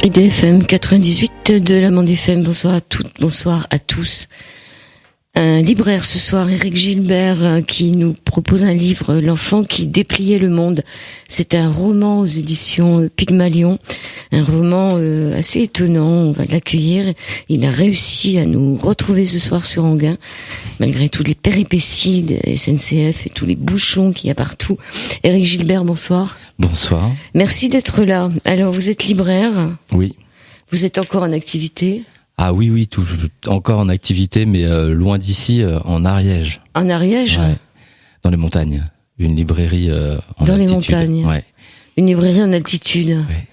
IDFM 98 de la Bande FM. Bonsoir à toutes, bonsoir à tous. Un libraire ce soir, Éric Gilbert, qui nous propose un livre, L'enfant qui dépliait le monde. C'est un roman aux éditions Pygmalion, un roman assez étonnant. On va l'accueillir. Il a réussi à nous retrouver ce soir sur Enghien, malgré toutes les péripéties de SNCF et tous les bouchons qu'il y a partout. Éric Gilbert, bonsoir. Bonsoir. Merci d'être là. Alors, vous êtes libraire ? Oui. Vous êtes encore en activité ? Ah oui, encore en activité, mais loin d'ici, en Ariège. En Ariège ? Ouais, dans les montagnes. Une librairie en dans altitude. Les montagnes. Ouais. Une librairie en altitude. Ouais.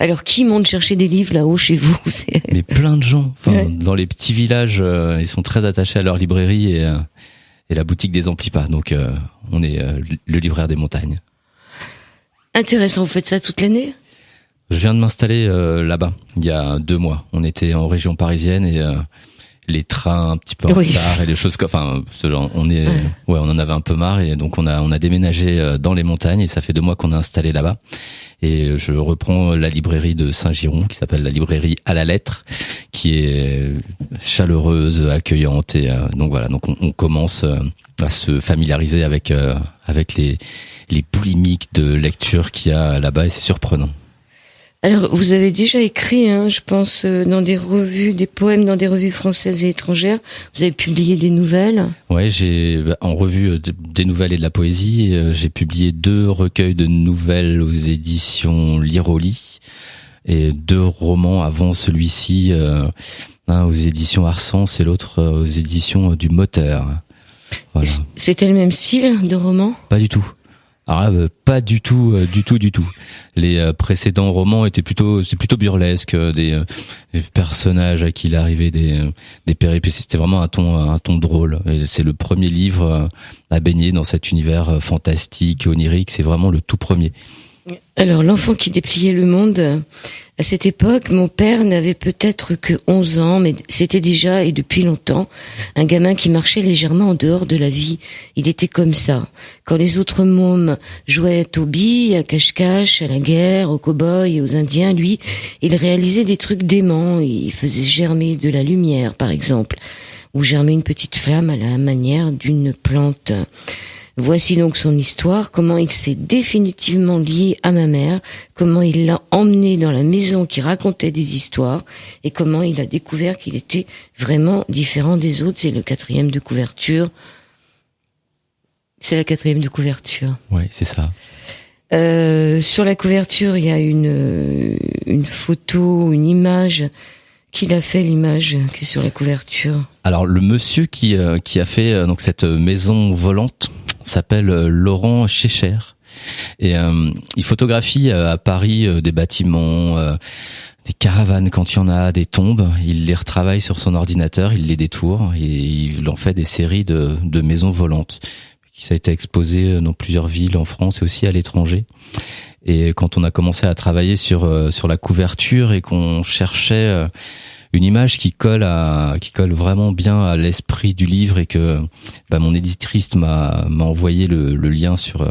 Alors, qui monte chercher des livres là-haut chez vous ? Mais plein de gens. Enfin, ouais. Dans les petits villages, ils sont très attachés à leur librairie et la boutique des Amplipas. Donc, on est le libraire des montagnes. Intéressant. Vous faites ça toute l'année ? Je viens de m'installer là-bas il y a 2 mois. On était en région parisienne et les trains un petit peu en retard et les choses comme, enfin, on en avait un peu marre et donc on a déménagé dans les montagnes et ça fait 2 mois qu'on est installé là-bas. Et je reprends la librairie de Saint-Giron qui s'appelle la librairie à la lettre, qui est chaleureuse, accueillante et donc voilà. Donc on commence à se familiariser avec les boulimiques de lecture qu'il y a là-bas et c'est surprenant. Alors, vous avez déjà écrit, je pense, dans des revues, des poèmes dans des revues françaises et étrangères. Vous avez publié des nouvelles. Ouais, j'ai en revue des nouvelles et de la poésie. J'ai publié 2 recueils de nouvelles aux éditions Liroli et 2 romans avant celui-ci, un aux éditions Arsens et l'autre aux éditions du Moteur. Voilà. C'était le même style de roman ? Pas du tout. Alors là, pas du tout. Les précédents romans étaient plutôt burlesques, des personnages à qui il arrivait des péripéties. C'était vraiment un ton drôle. Et c'est le premier livre à baigner dans cet univers fantastique, onirique. C'est vraiment le tout premier. Alors, L'enfant qui dépliait le monde, à cette époque, mon père n'avait peut-être que 11 ans, mais c'était déjà, et depuis longtemps, un gamin qui marchait légèrement en dehors de la vie. Il était comme ça. Quand les autres mômes jouaient aux billes, à cache-cache, à la guerre, aux cow-boys et aux indiens, lui, il réalisait des trucs déments. Il faisait germer de la lumière, par exemple, ou germer une petite flamme à la manière d'une plante. Voici donc son histoire, comment il s'est définitivement lié à ma mère, comment il l'a emmené dans la maison qui racontait des histoires et comment il a découvert qu'il était vraiment différent des autres. C'est le 4e de couverture. C'est la 4e de couverture. Ouais, c'est ça. Sur la couverture, il y a une photo, une image. Qui l'a fait, l'image qui est sur la couverture ? Alors le monsieur qui a fait donc cette maison volante s'appelle Laurent Chécher et il photographie à Paris des bâtiments, des caravanes quand il y en a, des tombes. Il les retravaille sur son ordinateur, il les détourne et il en fait des séries de maisons volantes. Ça a été exposé dans plusieurs villes en France et aussi à l'étranger. Et quand on a commencé à travailler sur la couverture et qu'on cherchait une image qui colle vraiment bien à l'esprit du livre et que mon éditrice m'a envoyé le lien sur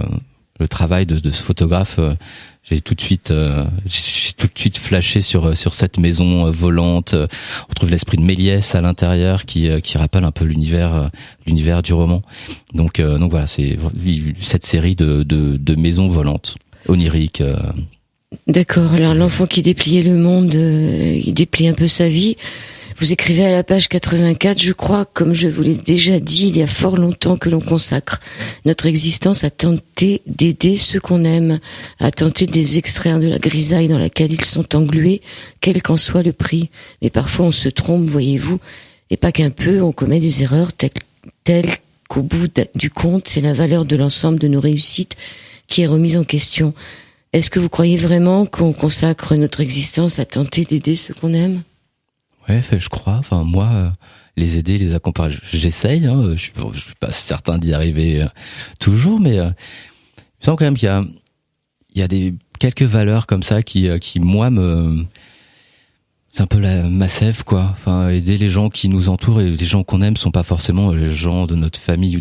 le travail de ce photographe, j'ai tout de suite flashé sur cette maison volante. On retrouve l'esprit de Méliès à l'intérieur qui rappelle un peu l'univers du roman. Donc voilà, c'est cette série de maisons volantes oniriques. D'accord. Alors, L'enfant qui dépliait le monde, il déplie un peu sa vie. Vous écrivez à la page 84, je crois, comme je vous l'ai déjà dit, il y a fort longtemps que l'on consacre notre existence à tenter d'aider ceux qu'on aime, à tenter de les extraire de la grisaille dans laquelle ils sont englués, quel qu'en soit le prix. Mais parfois on se trompe, voyez-vous, et pas qu'un peu, on commet des erreurs telles qu'au bout du compte, c'est la valeur de l'ensemble de nos réussites qui est remise en question. Est-ce que vous croyez vraiment qu'on consacre notre existence à tenter d'aider ceux qu'on aime ? Ouais, je crois. Enfin, moi, les aider, les accompagner, j'essaye. Je suis pas certain d'y arriver toujours, mais il me semble quand même qu'il y a quelques valeurs comme ça qui moi c'est un peu ma sève, quoi. Enfin, aider les gens qui nous entourent et les gens qu'on aime sont pas forcément les gens de notre famille.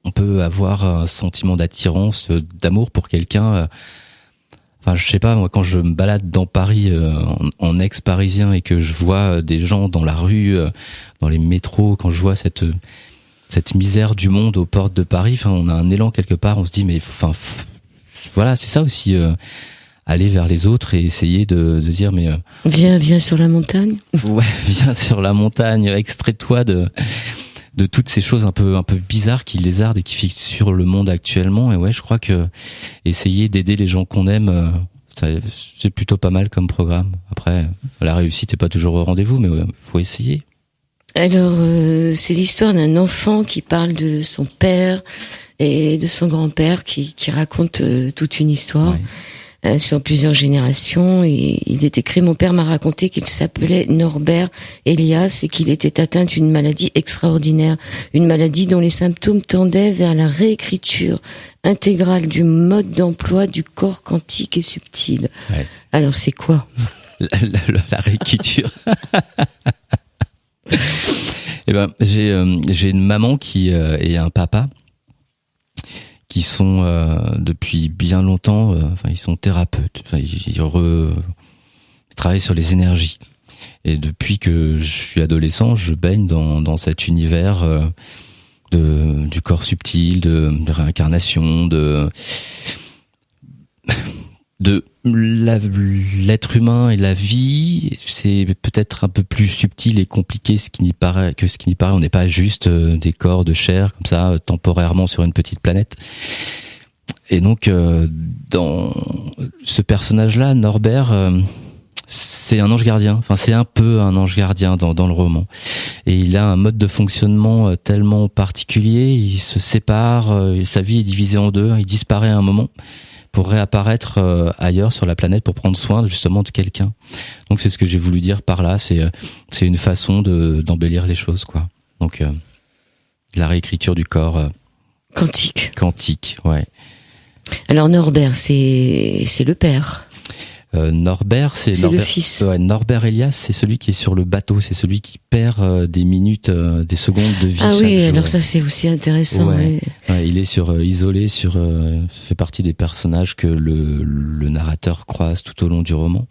On peut avoir un sentiment d'attirance, d'amour pour quelqu'un. Enfin, je sais pas, moi, quand je me balade dans Paris, en ex-parisien, et que je vois des gens dans la rue, dans les métros, quand je vois cette misère du monde aux portes de Paris, enfin, on a un élan quelque part, on se dit, mais enfin, voilà, c'est ça aussi, aller vers les autres et essayer de dire, mais viens sur la montagne. Ouais, viens sur la montagne, extrais-toi de toutes ces choses un peu bizarres qui lézardent et qui fissurent le monde actuellement. Et ouais, je crois que essayer d'aider les gens qu'on aime, c'est plutôt pas mal comme programme. Après, la réussite est pas toujours au rendez-vous, mais faut essayer. Alors, c'est l'histoire d'un enfant qui parle de son père et de son grand-père, qui raconte toute une histoire. Ouais. Sur plusieurs générations, et il est écrit: mon père m'a raconté qu'il s'appelait Norbert Elias et qu'il était atteint d'une maladie extraordinaire, une maladie dont les symptômes tendaient vers la réécriture intégrale du mode d'emploi du corps quantique et subtil. Ouais. Alors c'est quoi la réécriture? Eh ben, j'ai une maman qui et un papa qui sont depuis bien longtemps, enfin ils sont thérapeutes, enfin ils travaillent sur les énergies. Et depuis que je suis adolescent, je baigne dans cet univers du corps subtil, de réincarnation, de l'être humain et la vie. C'est peut-être un peu plus subtil et compliqué ce qui n'y paraît. On n'est pas juste des corps de chair comme ça temporairement sur une petite planète. Et donc dans ce personnage-là, Norbert, c'est un ange gardien. Enfin, c'est un peu un ange gardien dans le roman. Et il a un mode de fonctionnement tellement particulier. Il se sépare. Sa vie est divisée en deux. Il disparaît à un moment pour réapparaître ailleurs sur la planète pour prendre soin justement de quelqu'un. Donc c'est ce que j'ai voulu dire par là, c'est une façon d'embellir les choses, quoi. Donc la réécriture du corps quantique, ouais. Alors Norbert, c'est le père. Norbert, c'est le fils. Ouais, Norbert Elias, c'est celui qui est sur le bateau, c'est celui qui perd des minutes, des secondes de vie. Ah oui, jour. alors ça c'est aussi intéressant. Ouais. Ouais, il est isolé fait partie des personnages que le narrateur croise tout au long du roman.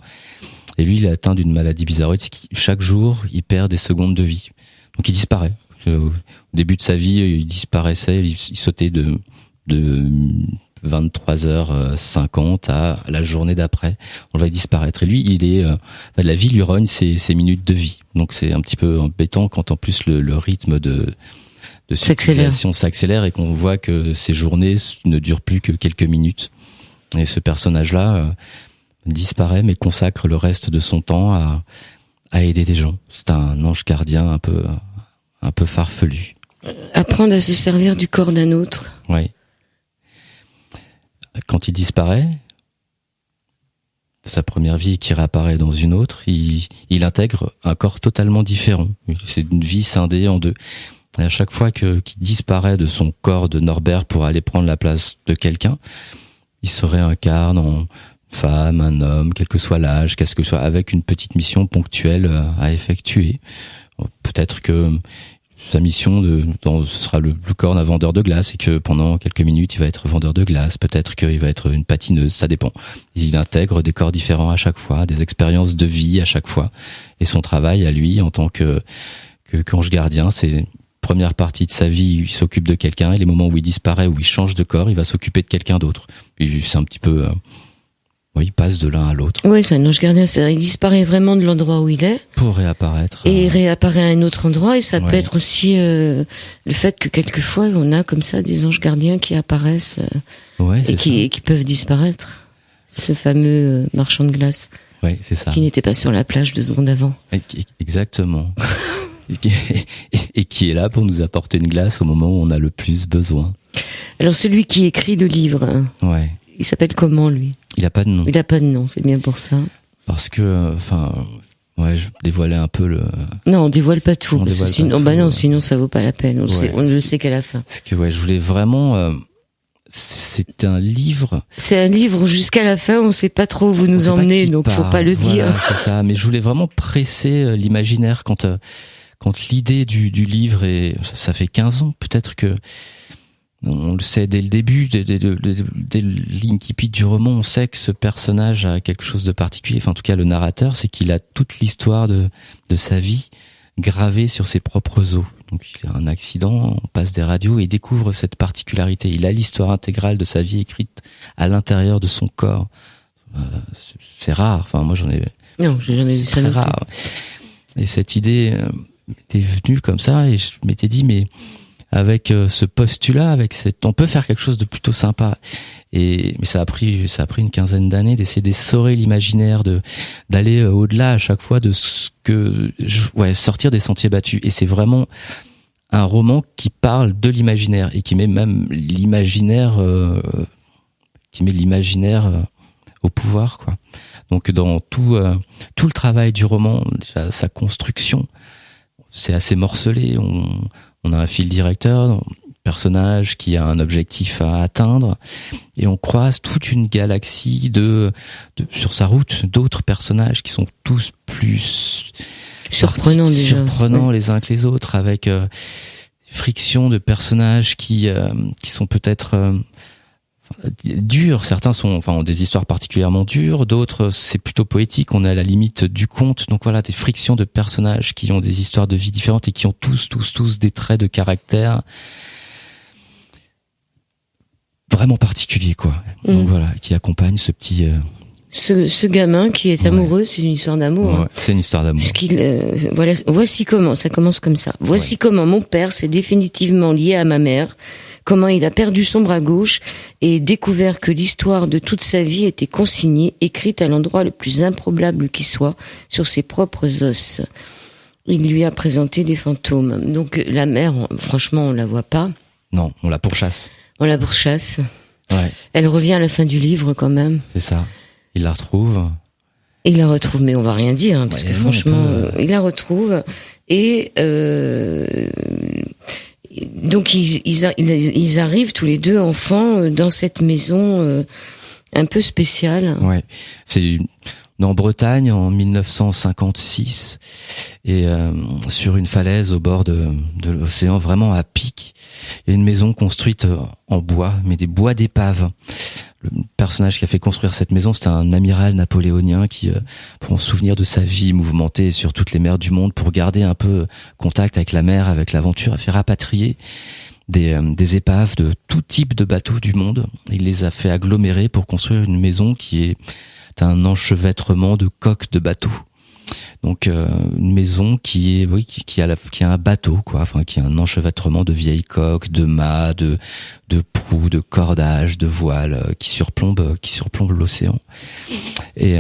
Et lui, il est atteint d'une maladie bizarroïde, c'est qu'il chaque jour, il perd des secondes de vie. Donc il disparaît. Au début de sa vie, il disparaissait, il sautait de 23h50 à la journée d'après, on va disparaître. Et lui, la vie lui rogne ses minutes de vie. Donc c'est un petit peu embêtant quand en plus le rythme de civilisation s'accélère et qu'on voit que ces journées ne durent plus que quelques minutes. Et ce personnage-là disparaît mais consacre le reste de son temps à aider des gens. C'est un ange gardien un peu farfelu. Apprendre à se servir du corps d'un autre. Oui. Quand il disparaît, sa première vie qui réapparaît dans une autre, il intègre un corps totalement différent. C'est une vie scindée en deux. Et à chaque fois qu'il disparaît de son corps de Norbert pour aller prendre la place de quelqu'un, il se réincarne en femme, un homme, quel que soit l'âge, quel que soit, avec une petite mission ponctuelle à effectuer. Peut-être que sa mission ce sera le corps d'un vendeur de glace et que pendant quelques minutes il va être vendeur de glace, peut-être qu'il va être une patineuse, ça dépend. Il intègre des corps différents à chaque fois, des expériences de vie à chaque fois, et son travail à lui en tant qu'ange gardien, c'est première partie de sa vie, il s'occupe de quelqu'un, et les moments où il disparaît, où il change de corps, il va s'occuper de quelqu'un d'autre. Puis c'est un petit peu il passe de l'un à l'autre. Oui, c'est un ange gardien, il disparaît vraiment de l'endroit où il est. Pour réapparaître. Et il réapparaît à un autre endroit, et ça peut être aussi le fait que quelquefois on a comme ça des anges gardiens qui apparaissent et qui peuvent disparaître. Ce fameux marchand de glace. Oui, c'est ça. Qui n'était pas sur la plage 2 secondes avant. Exactement. et qui est là pour nous apporter une glace au moment où on a le plus besoin. Alors celui qui écrit le livre, il s'appelle comment lui ? Il a pas de nom. Il a pas de nom, c'est bien pour ça. Parce que, je dévoilais un peu le... Non, on dévoile pas tout. Sinon ça vaut pas la peine. On ne le sait qu'à la fin. Parce que je voulais vraiment... c'est un livre... C'est un livre jusqu'à la fin, on sait pas trop où vous nous emmenez, donc faut pas le dire. C'est ça, mais je voulais vraiment presser l'imaginaire quand l'idée du livre, et ça fait 15 ans peut-être que On le sait dès le début, dès l'incipit du roman, on sait que ce personnage a quelque chose de particulier. Enfin, en tout cas, le narrateur, c'est qu'il a toute l'histoire de sa vie gravée sur ses propres os. Donc, il a un accident, on passe des radios et il découvre cette particularité. Il a l'histoire intégrale de sa vie écrite à l'intérieur de son corps. C'est rare. Enfin, moi, Non, j'ai jamais vu ça. C'est rare. Et cette idée m'était venue comme ça et je m'étais dit, mais avec ce postulat, on peut faire quelque chose de plutôt sympa. Mais ça a pris une quinzaine d'années d'essayer d'essorer l'imaginaire, d'aller au-delà à chaque fois de sortir des sentiers battus. Et c'est vraiment un roman qui parle de l'imaginaire et qui met même l'imaginaire, au pouvoir, quoi. Donc dans tout le travail du roman, déjà, sa construction, c'est assez morcelé. On a un fil directeur, un personnage qui a un objectif à atteindre, et on croise toute une galaxie sur sa route d'autres personnages qui sont tous plus surprenants les uns que les autres, avec friction de personnages qui sont peut-être durs. Certains ont des histoires particulièrement dures, d'autres c'est plutôt poétique, on est à la limite du conte. Donc voilà, des frictions de personnages qui ont des histoires de vie différentes et qui ont tous des traits de caractère vraiment particuliers, quoi. Donc voilà, qui accompagne ce petit ce gamin qui est amoureux. C'est une histoire d'amour. Ouais, c'est une histoire d'amour. Voici comment ça commence comme ça. Voici comment mon père s'est définitivement lié à ma mère. Comment il a perdu son bras gauche et découvert que l'histoire de toute sa vie était consignée, écrite à l'endroit le plus improbable qui soit, sur ses propres os. Il lui a présenté des fantômes. Donc la mère, franchement, on la voit pas. Non, on la pourchasse. Ouais. Elle revient à la fin du livre quand même. C'est ça. Il la retrouve. Il la retrouve, mais on va rien dire, hein, parce que franchement, il la retrouve et donc ils arrivent tous les deux enfants dans cette maison un peu spéciale. Ouais, c'est en Bretagne en 1956 et sur une falaise au bord de l'océan, vraiment à pic. Il y a une maison construite en bois, mais des bois d'épave. Le personnage qui a fait construire cette maison, c'était un amiral napoléonien qui, pour en souvenir de sa vie mouvementée sur toutes les mers du monde, pour garder un peu contact avec la mer, avec l'aventure, a fait rapatrier des épaves de tout type de bateaux du monde. Il les a fait agglomérer pour construire une maison qui est un enchevêtrement de coques de bateaux. Donc une maison qui a un bateau, quoi, enfin qui a un enchevêtrement de vieilles coques, de mâts, de proues, de cordages, de voiles qui surplombent l'océan. Et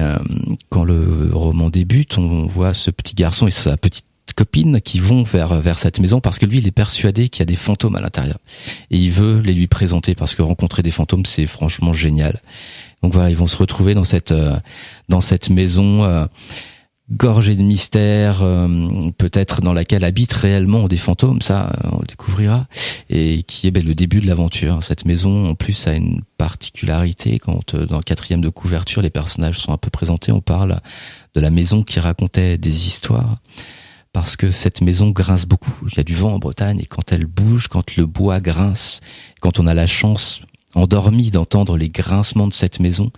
quand le roman débute, on voit ce petit garçon et sa petite copine qui vont vers cette maison parce que lui il est persuadé qu'il y a des fantômes à l'intérieur et il veut les lui présenter parce que rencontrer des fantômes c'est franchement génial. Donc voilà, ils vont se retrouver dans cette maison gorgée de mystère, peut-être dans laquelle habitent réellement des fantômes, ça on le découvrira, et qui est le début de l'aventure. Cette maison en plus a une particularité, quand dans le 4e de couverture les personnages sont un peu présentés, on parle de la maison qui racontait des histoires, parce que cette maison grince beaucoup. Il y a du vent en Bretagne et quand elle bouge, quand le bois grince, quand on a la chance endormi d'entendre les grincements de cette maison,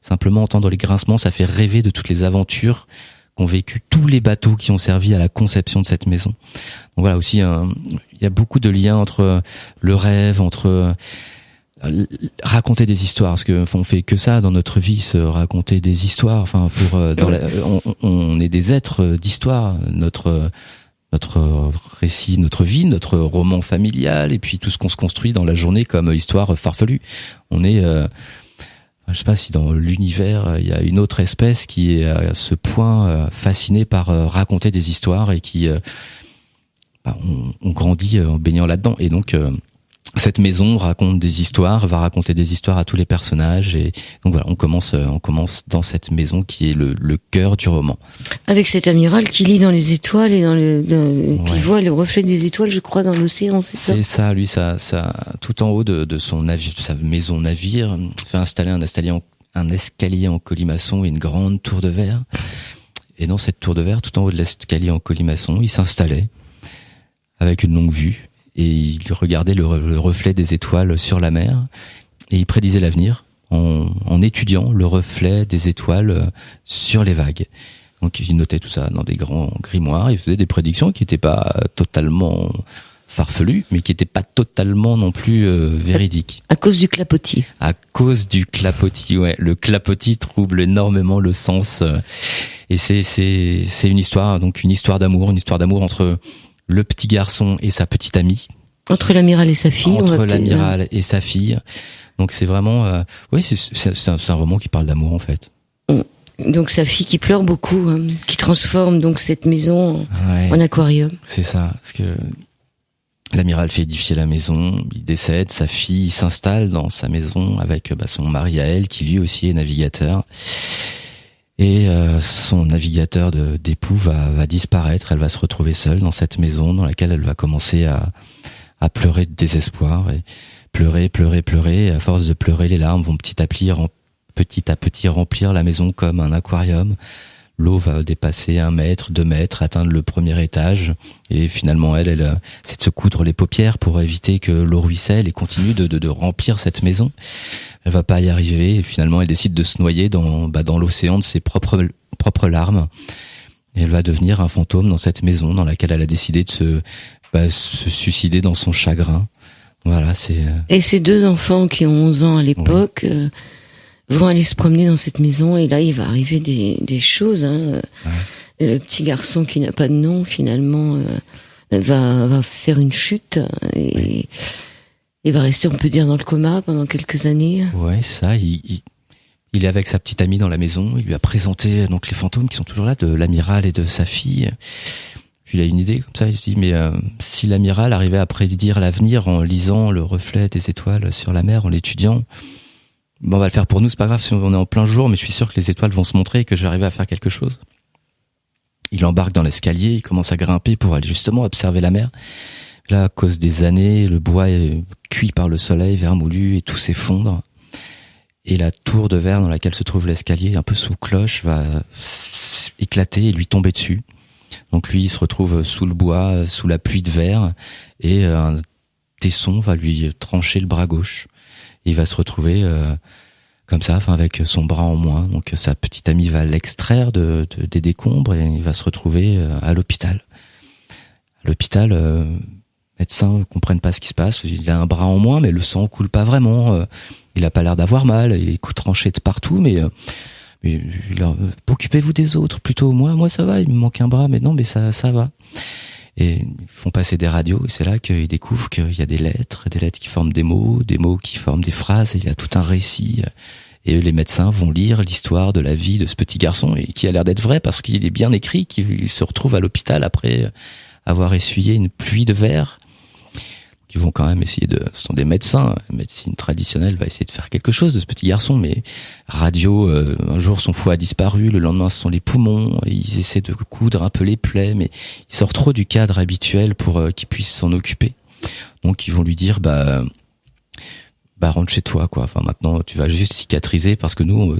simplement entendre les grincements, ça fait rêver de toutes les aventures qu'ont vécu tous les bateaux qui ont servi à la conception de cette maison. Donc voilà, aussi il y a beaucoup de liens entre le rêve, entre raconter des histoires, parce que on fait que ça dans notre vie, se raconter des histoires. Enfin, on est des êtres d'histoire. Notre récit, notre vie, notre roman familial, et puis tout ce qu'on se construit dans la journée comme histoire farfelue. On est je sais pas si dans l'univers il y a une autre espèce qui est à ce point fascinée par raconter des histoires et qui on grandit en baignant là-dedans. Et donc cette maison raconte des histoires, va raconter des histoires à tous les personnages, et donc voilà, on commence dans cette maison qui est le cœur du roman. Avec cet amiral qui lit dans les étoiles et qui voit le reflet des étoiles, je crois, dans l'océan, c'est ça? C'est ça, lui, ça tout en haut de son navire, de sa maison navire, fait installer un escalier en colimaçon et une grande tour de verre. Et dans cette tour de verre, tout en haut de l'escalier en colimaçon, il s'installait avec une longue vue. et il regardait le reflet des étoiles sur la mer, et il prédisait l'avenir en étudiant le reflet des étoiles sur les vagues. Donc il notait tout ça dans des grands grimoires, il faisait des prédictions qui n'étaient pas totalement farfelues, mais qui n'étaient pas totalement non plus véridiques. À cause du clapotis. À cause du clapotis, ouais. Le clapotis trouble énormément le sens. Et c'est une histoire, donc une histoire d'amour entre le petit garçon et sa petite amie. Entre l'amiral et sa fille. Entre l'amiral et sa fille. Donc c'est vraiment, oui, c'est un roman qui parle d'amour en fait. Donc sa fille qui pleure beaucoup, qui transforme donc cette maison en aquarium. C'est ça, parce que l'amiral fait édifier la maison, il décède, sa fille s'installe dans sa maison avec son mari à elle, qui lui aussi est navigateur. Et son navigateur d'époux va disparaître, elle va se retrouver seule dans cette maison dans laquelle elle va commencer à pleurer de désespoir, et pleurer, et à force de pleurer, les larmes vont petit à petit remplir la maison comme un aquarium. L'eau va dépasser 1 mètre, 2 mètres, atteindre le premier étage, et finalement elle c'est de se coudre les paupières pour éviter que l'eau ruisselle et continue de remplir cette maison. Elle va pas y arriver, et finalement elle décide de se noyer dans l'océan de ses propres larmes, et elle va devenir un fantôme dans cette maison dans laquelle elle a décidé de se suicider dans son chagrin. Voilà, c'est... Et ces 2 enfants qui ont 11 ans à l'époque vont aller se promener dans cette maison, et là il va arriver des choses. Le petit garçon qui n'a pas de nom finalement va faire une chute et va rester, on peut dire, dans le coma pendant quelques années. Ouais, ça. Il est avec sa petite amie dans la maison. Il lui a présenté donc les fantômes qui sont toujours là, de l'amiral et de sa fille. Puis il a une idée comme ça. Il se dit, mais si l'amiral arrivait à prédire l'avenir en lisant le reflet des étoiles sur la mer, en l'étudiant, on va le faire pour nous. C'est pas grave si on est en plein jour, mais je suis sûr que les étoiles vont se montrer et que j'arrive à faire quelque chose. Il embarque dans l'escalier, il commence à grimper pour aller justement observer la mer. Là, à cause des années, le bois est cuit par le soleil, vermoulu, et tout s'effondre. Et la tour de verre dans laquelle se trouve l'escalier, un peu sous cloche, va éclater et lui tomber dessus. Donc lui, il se retrouve sous le bois, sous la pluie de verre, et un tesson va lui trancher le bras gauche. Il va se retrouver comme ça, avec son bras en moins. Donc sa petite amie va l'extraire des décombres, et il va se retrouver à l'hôpital. À l'hôpital, médecins ne comprennent pas ce qui se passe. Il a un bras en moins, mais le sang coule pas vraiment. Il a pas l'air d'avoir mal. Il est tranché de partout, mais occupez-vous des autres plutôt. Moi ça va. Il me manque un bras, mais non, mais ça va. Et ils font passer des radios, et c'est là qu'ils découvrent qu'il y a des lettres qui forment des mots qui forment des phrases, et il y a tout un récit. Et eux, les médecins vont lire l'histoire de la vie de ce petit garçon, et qui a l'air d'être vrai parce qu'il est bien écrit, qu'il se retrouve à l'hôpital après avoir essuyé une pluie de verre. Ils vont quand même essayer ce sont des médecins, la médecine traditionnelle va essayer de faire quelque chose de ce petit garçon, mais radio, un jour son foie a disparu, le lendemain ce sont les poumons, et ils essaient de coudre un peu les plaies, mais il sort trop du cadre habituel pour qu'il puisse s'en occuper. Donc ils vont lui dire, rentre chez toi, quoi. Enfin, maintenant tu vas juste cicatriser, parce que nous,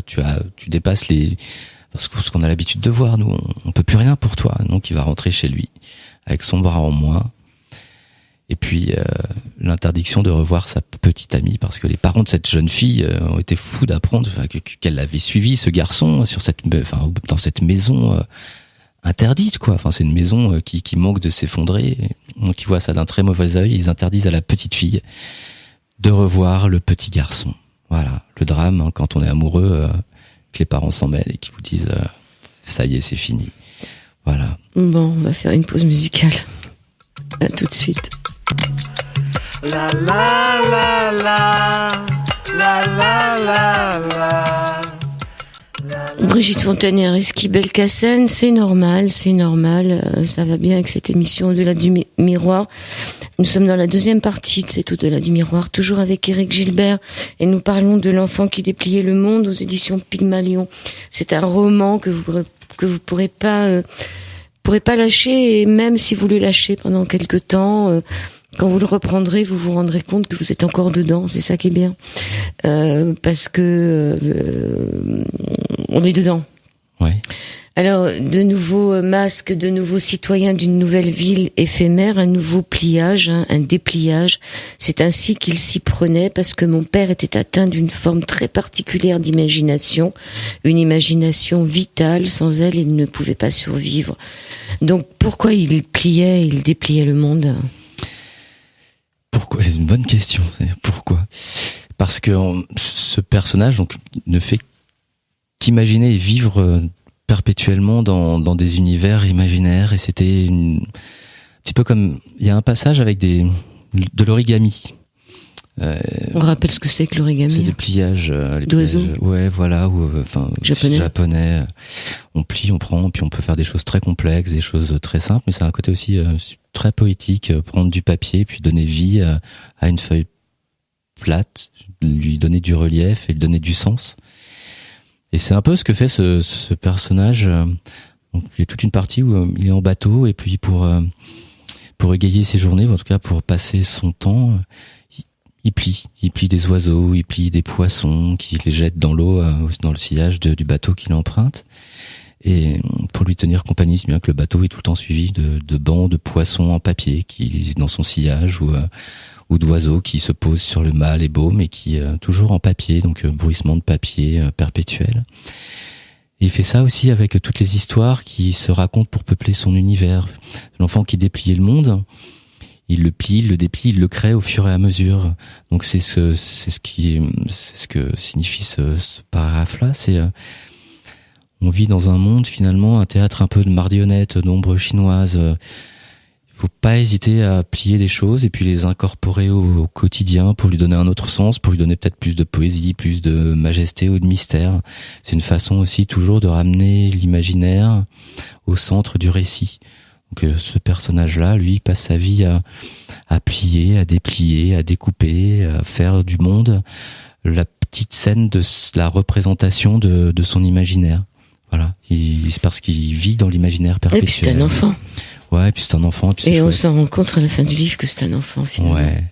tu dépasses ce qu'on a l'habitude de voir, nous, on peut plus rien pour toi. Donc il va rentrer chez lui avec son bras en moins. Et puis l'interdiction de revoir sa petite amie, parce que les parents de cette jeune fille ont été fous d'apprendre qu'elle avait suivi ce garçon dans cette maison interdite, quoi. Enfin, c'est une maison qui manque de s'effondrer. Donc ils voient ça d'un très mauvais œil. Ils interdisent à la petite fille de revoir le petit garçon. Voilà, le drame, quand on est amoureux, que les parents s'en mêlent et qui vous disent ça y est, c'est fini. Voilà. Bon, on va faire une pause musicale. À tout de suite. La la la la la la la la. Brigitte Fontanière, Areski Belkacem, c'est normal, ça va bien avec cette émission Au-delà du miroir. Nous sommes dans la deuxième partie de cet Au-delà du miroir, toujours avec Éric Gilbert, et nous parlons de L'enfant qui dépliait le monde aux éditions Pygmalion. C'est un roman que vous pourrez pas lâcher, et même si vous le lâchez pendant quelque temps, quand vous le reprendrez, vous vous rendrez compte que vous êtes encore dedans. C'est ça qui est bien, parce que on est dedans. Ouais. Alors, de nouveaux masques, de nouveaux citoyens d'une nouvelle ville éphémère, un nouveau pliage, un dépliage. C'est ainsi qu'il s'y prenait parce que mon père était atteint d'une forme très particulière d'imagination, une imagination vitale. Sans elle, il ne pouvait pas survivre. Donc, pourquoi il pliait, il dépliait le monde ? Pourquoi ? C'est une bonne question. Pourquoi ? Parce que ce personnage donc ne fait qu'imaginer et vivre perpétuellement dans des univers imaginaires, et c'était un petit peu comme, il y a un passage avec de l'origami. On rappelle ce que c'est que l'origami. C'est des pliages, d'oiseaux. Ouais, voilà, japonais. On plie, on prend, puis on peut faire des choses très complexes, des choses très simples, mais ça a un côté aussi très poétique, prendre du papier, puis donner vie à une feuille plate, lui donner du relief et lui donner du sens. Et c'est un peu ce que fait ce personnage. Donc, il y a toute une partie où il est en bateau, et puis pour égayer ses journées, ou en tout cas pour passer son temps, il plie des oiseaux, il plie des poissons, qui les jette dans l'eau, dans le sillage du bateau qu'il emprunte. Et pour lui tenir compagnie, c'est bien que le bateau est tout le temps suivi de bancs de poissons en papier qui dans son sillage, ou d'oiseaux qui se posent sur le mât, les baumes, et qui toujours en papier, donc bruissement de papier perpétuel. Et il fait ça aussi avec toutes les histoires qui se racontent pour peupler son univers. L'enfant qui dépliait le monde, il le plie, il le déplie, il le crée au fur et à mesure. Donc c'est ce que signifie ce paragraphe-là. C'est on vit dans un monde, finalement, un théâtre un peu de marionnettes, d'ombres chinoises. Il faut pas hésiter à plier des choses et puis les incorporer au quotidien pour lui donner un autre sens, pour lui donner peut-être plus de poésie, plus de majesté ou de mystère. C'est une façon aussi toujours de ramener l'imaginaire au centre du récit. Donc ce personnage-là, lui, passe sa vie à plier, à déplier, à découper, à faire du monde la petite scène de la représentation de son imaginaire. Voilà, c'est parce qu'il vit dans l'imaginaire perpétuel. Et puis c'est un enfant. Ouais, et puis c'est un enfant. Et on s'en rend compte à la fin du livre que c'est un enfant, finalement. Ouais.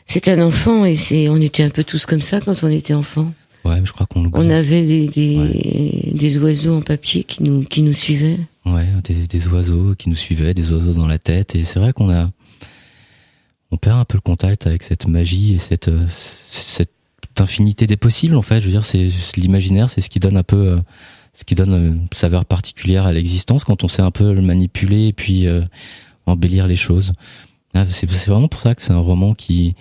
C'est un enfant, et on était un peu tous comme ça quand on était enfant. Ouais, mais je crois qu'on l'oublie. On avait des oiseaux en papier qui nous suivaient. Ouais, des oiseaux qui nous suivaient, des oiseaux dans la tête. Et c'est vrai on perd un peu le contact avec cette magie et cette infinité des possibles, en fait. Je veux dire, c'est l'imaginaire, c'est ce qui donne un peu, ce qui donne une saveur particulière à l'existence quand on sait un peu le manipuler et puis embellir les choses. C'est vraiment pour ça que c'est un roman qui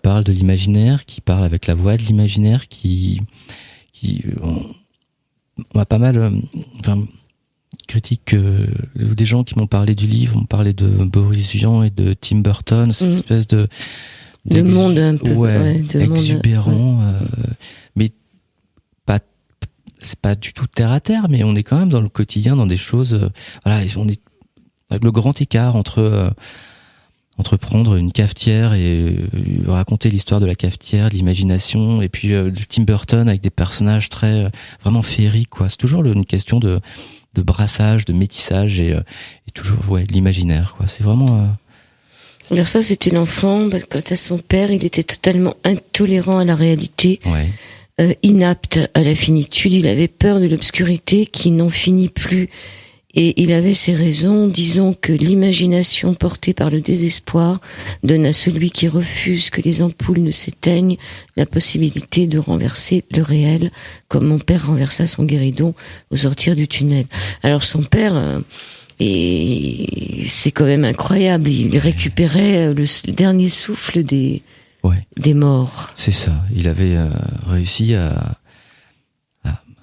parle de l'imaginaire, qui parle avec la voix de l'imaginaire, on a pas mal, critiques, des gens qui m'ont parlé du livre, m'ont parlé de Boris Vian et de Tim Burton, cette espèce de monde un peu, exubérant, mais c'est pas du tout terre à terre, mais on est quand même dans le quotidien, dans des choses, voilà, on est avec le grand écart entre prendre une cafetière et raconter l'histoire de la cafetière, de l'imagination, et puis Tim Burton avec des personnages très vraiment féeriques, quoi. C'est toujours une question de brassage, de métissage et toujours de l'imaginaire, quoi. C'est vraiment Alors ça, c'était l'enfant, parce que quant à son père, il était totalement intolérant à la réalité. Ouais. Inapte à la finitude, il avait peur de l'obscurité qui n'en finit plus. Et il avait ses raisons. Disons que l'imagination portée par le désespoir donne à celui qui refuse que les ampoules ne s'éteignent la possibilité de renverser le réel, comme mon père renversa son guéridon au sortir du tunnel. Alors son père, et c'est quand même incroyable, il récupérait le dernier souffle des morts. C'est ça. Il avait réussi à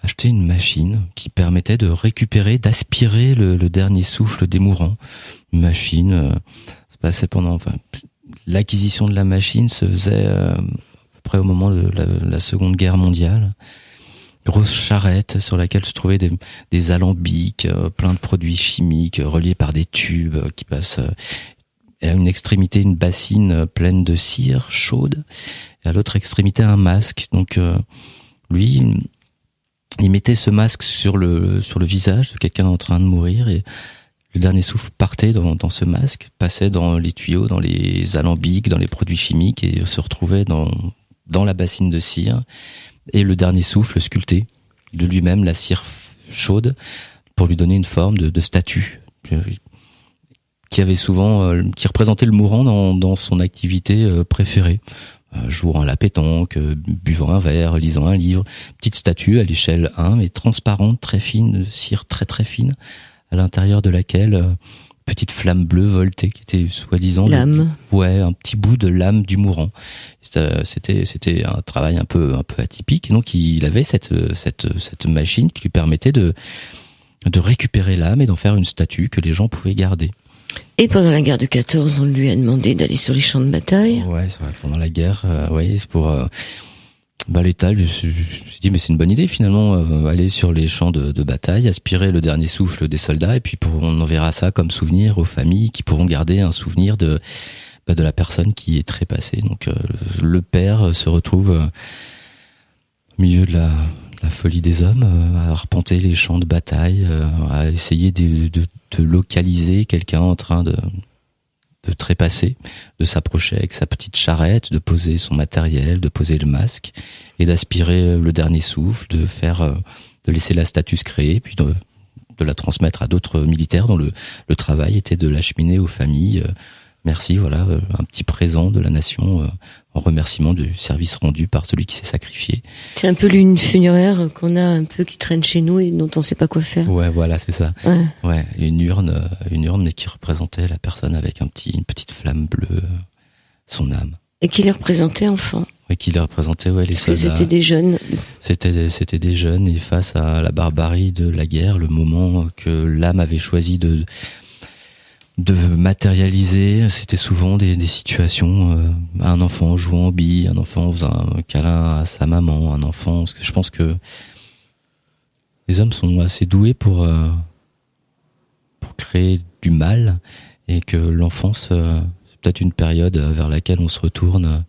acheter une machine qui permettait de récupérer, d'aspirer le dernier souffle des mourants. Une machine, ça passait l'acquisition de la machine se faisait à peu près au moment de la Seconde Guerre mondiale. Grosse charrette sur laquelle se trouvaient des alambics, plein de produits chimiques reliés par des tubes qui passent à une extrémité une bassine pleine de cire chaude, et à l'autre extrémité un masque. Donc lui, il mettait ce masque sur le visage de quelqu'un en train de mourir, et le dernier souffle partait dans ce masque, passait dans les tuyaux, dans les alambics, dans les produits chimiques, et se retrouvait dans la bassine de cire, et le dernier souffle sculpté de lui-même, la cire chaude, pour lui donner une forme de statue, qui avait souvent, qui représentait le mourant dans son activité préférée. Jouant à la pétanque, buvant un verre, lisant un livre, petite statue à l'échelle 1, mais transparente, très fine, de cire très très fine, à l'intérieur de laquelle petite flamme bleue voltait, qui était soi-disant l'âme. Un petit bout de l'âme du mourant. C'était un travail un peu atypique, et donc il avait cette machine qui lui permettait de récupérer l'âme et d'en faire une statue que les gens pouvaient garder. Et pendant la guerre de 14, on lui a demandé d'aller sur les champs de bataille. Ouais, c'est vrai, pendant la guerre, c'est pour l'État. Je me suis dit, mais c'est une bonne idée finalement, aller sur les champs de bataille, aspirer le dernier souffle des soldats, et puis on enverra ça comme souvenir aux familles qui pourront garder un souvenir de la personne qui est trépassée. Donc le père se retrouve au milieu de la folie des hommes, à arpenter les champs de bataille, à essayer de localiser quelqu'un en train de trépasser, de s'approcher avec sa petite charrette, de poser son matériel, de poser le masque, et d'aspirer le dernier souffle, de laisser la statue se créer, puis de la transmettre à d'autres militaires dont le travail était de l'acheminer aux familles. Merci, voilà, un petit présent de la nation en remerciement du service rendu par celui qui s'est sacrifié. C'est un peu l'une funéraire qu'on a un peu qui traîne chez nous et dont on sait pas quoi faire. Ouais, voilà, c'est ça. Ouais. Ouais, une urne mais qui représentait la personne avec une petite flamme bleue, son âme. Et qui les représentait enfants. Oui, qui les représentait, les Parce soldats. que c'était des jeunes. C'était des jeunes, et face à la barbarie de la guerre, le moment que l'âme avait choisi de matérialiser, c'était souvent des situations, un enfant jouant aux billes, un enfant faisant un câlin à sa maman, un enfant, parce que je pense que les hommes sont assez doués pour créer du mal, et que l'enfance, c'est peut-être une période vers laquelle on se retourne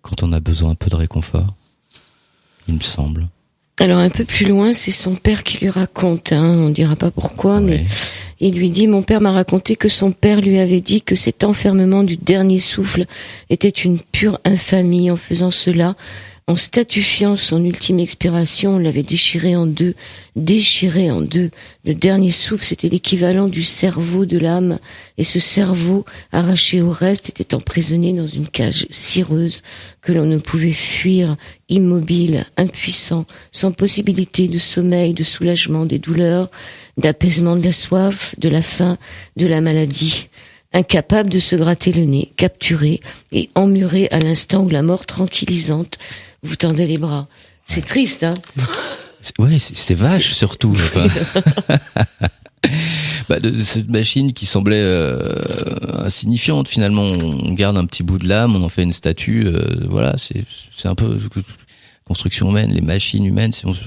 quand on a besoin un peu de réconfort, il me semble. Alors un peu plus loin, c'est son père qui lui raconte, on dira pas pourquoi, Ouais. mais il lui dit, mon père m'a raconté que son père lui avait dit que cet enfermement du dernier souffle était une pure infamie. En faisant cela, en statufiant son ultime expiration, on l'avait déchiré en deux. Le dernier souffle, c'était l'équivalent du cerveau de l'âme, et ce cerveau, arraché au reste, était emprisonné dans une cage cireuse que l'on ne pouvait fuir, immobile, impuissant, sans possibilité de sommeil, de soulagement des douleurs, d'apaisement de la soif, de la faim, de la maladie. Incapable de se gratter le nez, capturé et emmuré à l'instant où la mort tranquillisante vous tendait les bras. C'est triste, hein? C'est vache, surtout. De cette machine qui semblait insignifiante, finalement, on garde un petit bout de l'âme, on en fait une statue. Voilà, c'est un peu construction humaine, les machines humaines. On se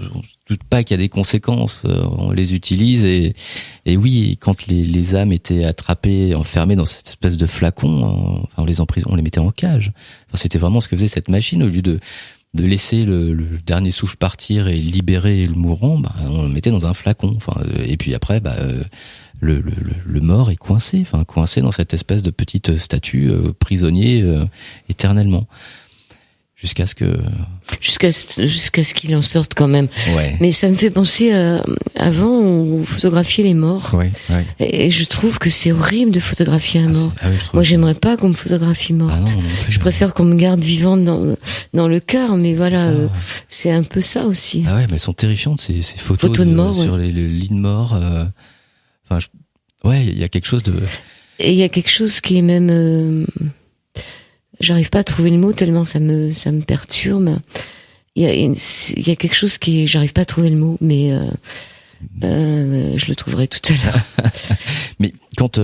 doute pas qu'il y a des conséquences. On les utilise, et oui, quand les âmes étaient attrapées, enfermées dans cette espèce de flacon, on les mettait en cage. Enfin, c'était vraiment ce que faisait cette machine. Au lieu de laisser le dernier souffle partir et libérer le mourant, on le mettait dans un flacon. Et puis après, le mort est coincé dans cette espèce de petite statue, prisonnier éternellement, jusqu'à ce qu'il en sorte quand même. Ouais. Mais ça me fait penser avant on photographiait les morts. Ouais. Et je trouve que c'est horrible de photographier un mort. Moi, j'aimerais pas qu'on me photographie morte. Non, je préfère qu'on me garde vivante dans le cœur, mais voilà, c'est un peu ça aussi. Ah ouais, mais elles sont terrifiantes, ces photos de mort, sur les lits de mort. Il y a quelque chose de... Et il y a quelque chose qui est même... j'arrive pas à trouver le mot tellement ça me perturbe. Il y a quelque chose qui... J'arrive pas à trouver le mot, mais je le trouverai tout à l'heure. Mais quand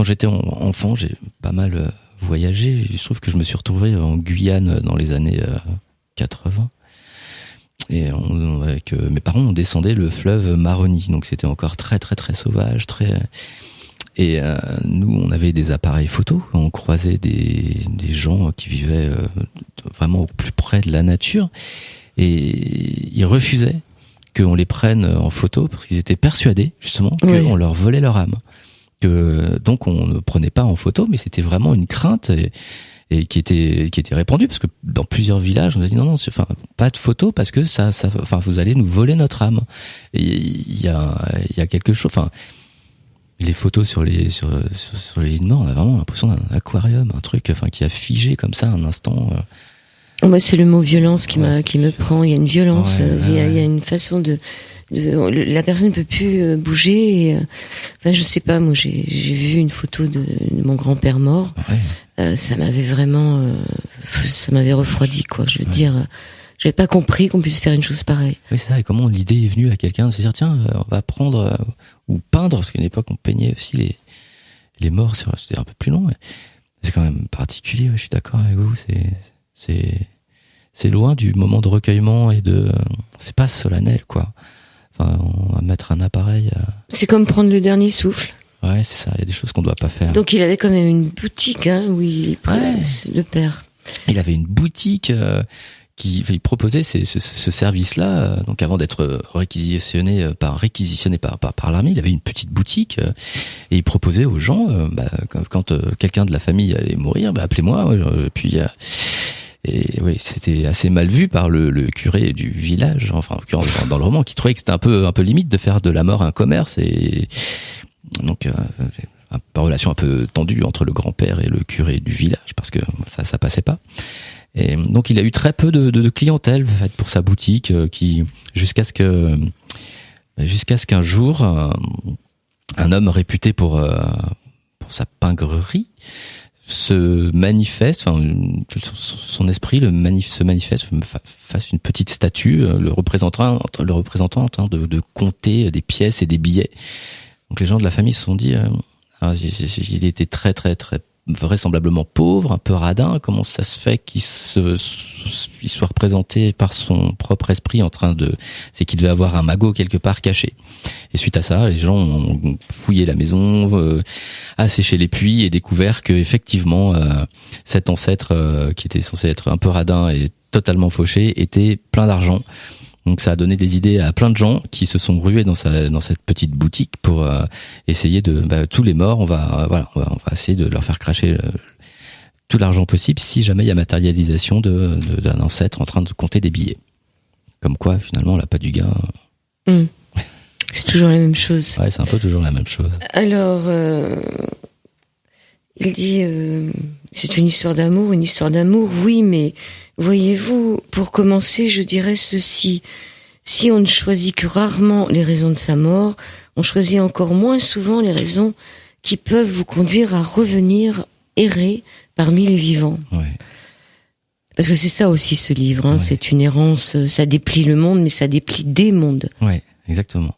j'étais enfant, j'ai pas mal voyagé. Il se trouve que je me suis retrouvé en Guyane dans les années 80. Et avec mes parents, on descendait le fleuve Maroni. Donc c'était encore très très très sauvage, Et nous, on avait des appareils photos. On croisait des gens qui vivaient vraiment au plus près de la nature, et ils refusaient qu'on les prenne en photo parce qu'ils étaient persuadés justement qu'on leur volait leur âme. Donc on ne prenait pas en photo, mais c'était vraiment une crainte. et qui était répandu parce que dans plusieurs villages on a dit non, enfin pas de photos parce que ça, enfin vous allez nous voler notre âme. Et il y a quelque chose, enfin les photos sur les îles morts, on a vraiment l'impression d'un aquarium, un truc, enfin qui a figé comme ça un instant. Moi, c'est le mot violence qui me prend. Il y a une violence, il y a une façon la personne ne peut plus bouger. Et, enfin, je sais pas. Moi, j'ai vu une photo de mon grand-père mort. Ça m'avait vraiment, ça m'avait refroidi, quoi. Je veux dire, j'avais pas compris qu'on puisse faire une chose pareille. Oui, c'est ça. Et comment l'idée est venue à quelqu'un de se dire tiens, on va prendre ou peindre, parce qu'à une époque on peignait aussi les morts. C'était un peu plus long. Mais c'est quand même particulier. Je suis d'accord avec vous. C'est loin du moment de recueillement et c'est pas solennel, quoi. Enfin, on va mettre un appareil. C'est comme prendre le dernier souffle. Ouais, c'est ça. Il y a des choses qu'on doit pas faire. Donc il avait quand même une boutique, où il presse le père. Il avait une boutique il proposait ce service-là. Donc avant d'être réquisitionné par l'armée, il avait une petite boutique et il proposait aux gens, quand quelqu'un de la famille allait mourir, appelez-moi. Puis et oui, c'était assez mal vu par le curé du village, enfin en l'occurrence dans le roman, qui trouvait que c'était un peu limite de faire de la mort un commerce, et donc une relation un peu tendue entre le grand-père et le curé du village, parce que ça passait pas. Et donc il a eu très peu de clientèle en fait, pour sa boutique, qui jusqu'à ce qu'un jour un homme réputé pour sa pingrerie se manifeste, enfin son esprit se manifeste, fasse une petite statue le représentant en train de compter des pièces et des billets. Donc les gens de la famille se sont dit il était très très très vraisemblablement pauvre, un peu radin, comment ça se fait qu'il soit représenté par son propre esprit c'est qu'il devait avoir un magot quelque part caché. Et suite à ça, les gens ont fouillé la maison, asséché les puits et découvert que effectivement cet ancêtre qui était censé être un peu radin et totalement fauché était plein d'argent. Donc ça a donné des idées à plein de gens qui se sont rués dans cette petite boutique pour essayer tous les morts, on va essayer de leur faire cracher tout l'argent possible si jamais il y a matérialisation d'un ancêtre en train de compter des billets. Comme quoi finalement l'appât du gain. C'est toujours la même chose. Ouais, c'est un peu toujours la même chose. Alors il dit c'est une histoire d'amour, oui, mais voyez-vous, pour commencer, je dirais ceci. Si on ne choisit que rarement les raisons de sa mort, on choisit encore moins souvent les raisons qui peuvent vous conduire à revenir errer parmi les vivants. Ouais. Parce que c'est ça aussi ce livre, c'est une errance, ça déplie le monde, mais ça déplie des mondes. Ouais, exactement.